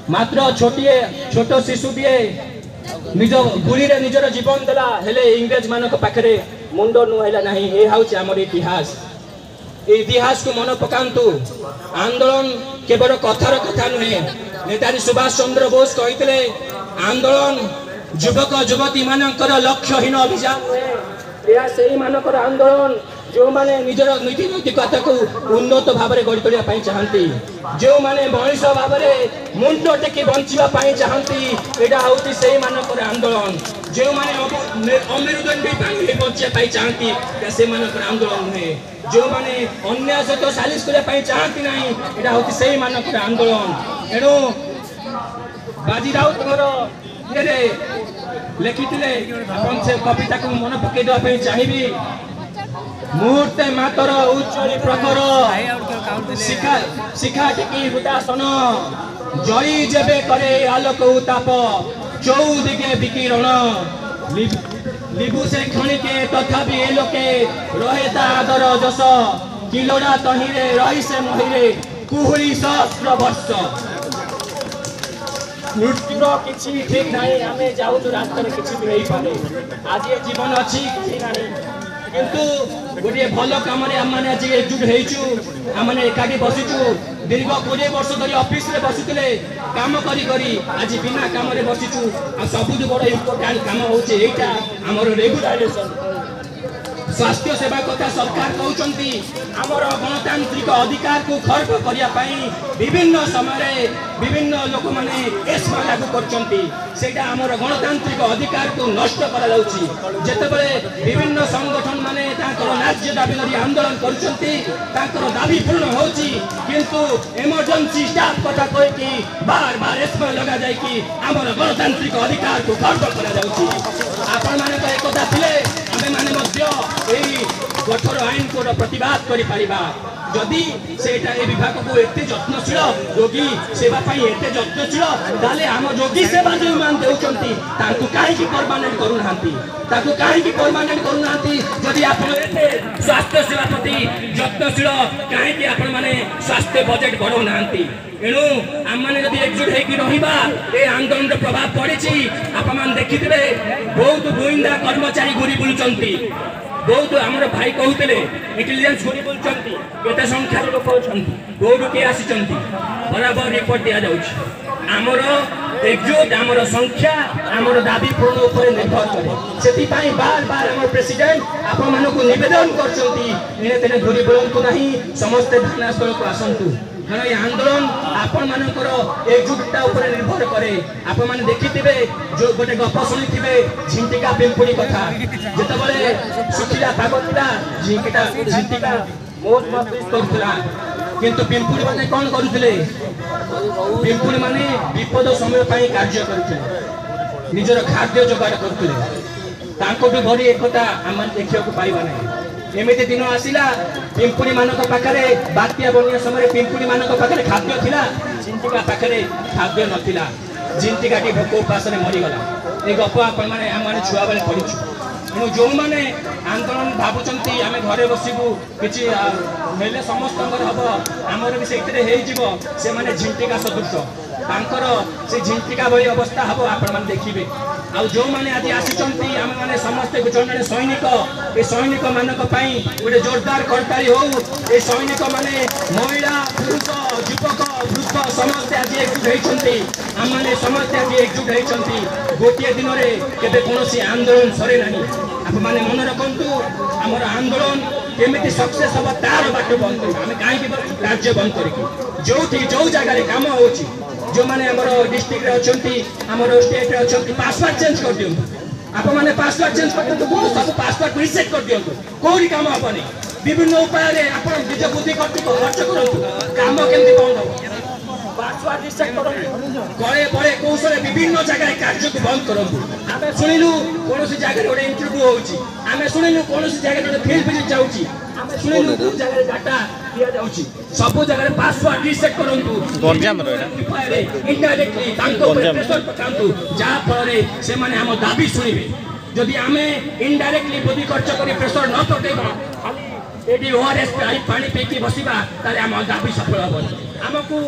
मात्र छोट शिशुटे निज गुली निजर जीवन देला हेले इंग्रेज मान पाखे मुंड नुहला ना ये हूँ आमर इतिहास। इतिहास को मन पकांतु। आंदोलन केवल कथार कथा नुहे। नेताजी सुभाष चंद्र बोस कहते आंदोलन युवक युवती मानकर लक्ष्यहीन अभियान नुहे। यह से मानकर आंदोलन जो माने निजर नीति नैतिकता को उन्नत भाव में गढ़ी तोड़ा चाहती, जो माने मनीष भाव में मुंड टेकी बंचापी चाहती, यहाँ हूँ से मानकर आंदोलन। जो माने अमेरुदंडी बचापी चाहती से आंदोलन नुहे। जो माने अन्याय सहित सालिश करने चाहती ना यहाँ हूँ से मानकर आंदोलन। एणु बाजी राउत ये लिखिले से कविता को मन पकईदेवाई चाहिए। मुहूर्ते मातर उच्चरी प्रखर शिखा टिकी हुतासन जई जेबे करे आलोक उताप चौदिगे विकिरण लिबु से क्षणिके तथापि ए लोके रहे ता आदर जस किलोड़ा तहिरे रही से महिरे कुहुरी सहस्र वर्ष। मृत्युर किसी ठीक नहीं आम जाऊँ रास्तार किसी भी नहीं पारे। आज ये जीवन अच्छी किसी ना किंतु गोटे भल कम आज एकजुट होने एकाठी बसीचु। दीर्घ 20 वर्ष धरी ऑफिस रे बसुले काम करी आज बिना काम बसीचु। सबुठ बड़ इम्पोर्टाट काम होचे एटा हमर रेगुलेशन स्वास्थ्य सेवा कथा सरकार कहते आमर गणतांत्रिक अधिकार को खर्च करने विभिन्न समय विभिन्न लोक मैंने एस्मा लागू कर गणतांत्रिक अधिकार को नष्ट करते विभिन्न संगठन माने न्याय्य दाबी धरी आंदोलन कर दाबी पूर्ण होची किंतु इमरजेंसी स्टाफ कथा कहीकि बार बार एस्मा लगा जाए आमर गणतांत्रिक अधिकार को खर्च कर कठोर आईन को प्रतिवाद करी सेटा ए विभाग को एते जत्नशील रोगी सेवा एते जत्नशील ताले आम रोगी सेवा जो मान देउचंती ताकू काहे परमानेंट करूनांती जदि आपण एते स्वास्थ्य सेवा प्रति जत्नशील काहे आपण माने स्वास्थ्य बजेट बढ़ाउनांती। एणु आम मैंने जब एकजुट होकर आंदोलन प्रभाव पड़ी आप देखिए बहुत गुइंदा कर्मचारी घूरी बुलूं बहुत आमर भाई कहते इंटेलिजेंस घूरी बुलूं केते संख्यार लोक अच्छा कौटू किए आसी बराबर रिपोर्ट दि जामर एकजुट आमर संख्या आमर दाबी पूर्ण उपर निर्भर करे से बार बार आम प्रेसिडेंट आपण मानक निवेदन कर घूरी बुलांतु नहीं समस्ते धारणास्थल को आसतु कारण ये आंदोलन आपण मानकर एकजुटता उपर निर्भर करे। आपण माने देखिथिबे जो गोटे गप शुणिथिबे झिंटिका पिंपुड़ी कथा जेतबेले सुखिला पाग थिला झिंटिका बहुत मस्त करथला किंतु पिंपुड़ी माने कोन करूथिले पिंपुड़ी माने विपद समय पई कार्य करथले निजर खाद्य जोगाड़ करथले तांको भी भरी एकता आम देखिया को पाइबा नै। एमती दिन आसला पिंपुड़ी मानक पाखे बात्या बनिया समय पिंपुड़ी मानक पाखे खाद्य थिला झिंटिका पाखे खाद्य नथिला झिंटिका भोक उपास मरीगला। ये गप आपण मैंने आम मैंने छुआ बेले पढ़ी तेणु जो मैंने आंदोलन भावुंट आम घरे बसबू कि समस्त हम आमर भी से मैंने झिंटिका सदृश तांकर से झिंटिका भली अवस्था हम आपण देखिए। आ जो मैंने आज आसी आम मैंने समस्ते जन सैनिक ये सैनिक मानक गोटे जोरदार करताली हो ये सैनिक माने महिला पुरुष युवक वृद्ध समस्ते आज एकजुट होती आम मैंने समस्ते आज एकजुट होती गोटे दिन में केवे कौन आंदोलन सरे ना। आप मैंने मन रखु आमर आंदोलन केमी सक्सेस हम तार बाट बंद कर आम कहीं राज्य बंद कर जो जगह काम हो जो मैंने डिस्ट्रिक्ट अच्छा आमर स्टेट अच्छा पासवर्ड चेंज कर दिखाँ आप मैंने पासवर्ड चेंज कर दिखाँ सब पासवर्ड रिसेट कर दिखाँ कौटी कम हेनी विभिन्न उपाय आप निज बुद्धि खर्च करूँ कम केमती बंद हम पासवर्ड रिसेट करे बड़े कौशल विभिन्न जगह कार्य को बंद करूँ। आम शुणिलु कौन जगह गोटे इंटरव्यू होमें शुणिलु कौन जगह गोटे फील्ड विजिट जाऊँगी आम शुणिलु कौ जगह डाटा दिया जाऊँगी सब जगह पासवर्ड रिसेट करूँ इनडायरेक्टली प्रेशर पकातु जहाँफल से आम दाबी शुणे जदि आम इनडायरेक्टली बुद्धि खर्च कर प्रेशर न पकेबा खाली ये ओआरएस पानी पीकी बसवा आम दाबी सफल हम। आमको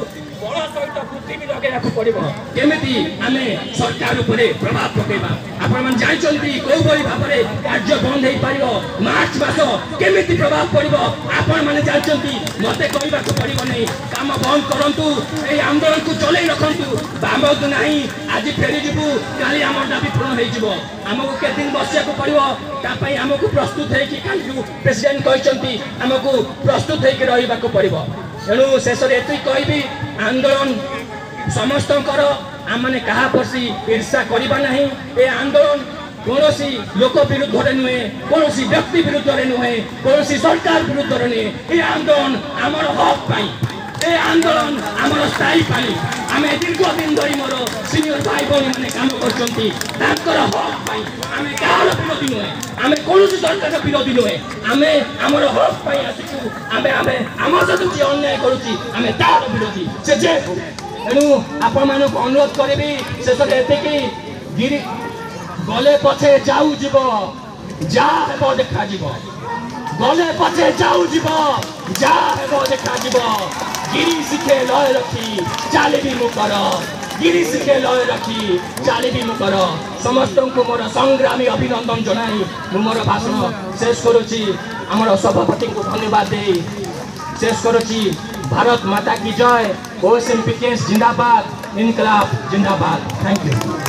बल सहित बुद्धि भी लगे पड़ो केमी आम सरकार प्रभाव पकेबा आपण मैंने जानते कौ भाव में कार्य बंद हो पार मार्च मास केमी प्रभाव पड़ो आपण मैंने जानते मत कहवाक पड़ो नहीं काम बंद करूँ ये आंदोलन को चल रखु बामक ना आज फेरी जीवु काली आम दाबी पूर्ण होमको के दिन बसिया पड़ो तापाई आमको प्रस्तुत हो प्रेसिडेंट कहते आमको प्रस्तुत होगा पड़ो तेणु शेष में ये कहबी आंदोलन समस्त आम मैंने क्या प्रति ईर्षा करवा ना ये आंदोलन कौन सी लोक विरुद्ध नुहे कौन व्यक्ति विरुद्ध नुहे कौन सरकार विरुद्ध नुहे ये आंदोलन आमर हक पाई ए आंदोलन आमर स्थायी पाई आम दीर्घ दिन धरी मोर सीनियर भाई भाई मैंने कम कर हक पाई आम क्या विरोधी नुहे आम कौन सरकार विरोधी नुहे आम आमर हक पाई आसू आम आम आम सहित जी अन्याय करुच्ची आम तार विरोधी से तेणु आपण मानक अनुरोध करी शेष ये गिरी गले पछे जाऊ जीव जा हेब देखा गले पछे जाऊ जीव जा हेब देखा गिरी शिखे लय रखी चालिबी मुकर गिरी शिखे लय रखी चालिबी मुकर समस्त को मोर संग्रामी अभिनंदन जनाई मोर भाषण शेष करुच्ची आमर सभापति को धन्यवाद दे शेष करुच्ची भारत माता की जय ओएसएमपीकेएस जिंदाबाद इनकलाब जिंदाबाद थैंक यू।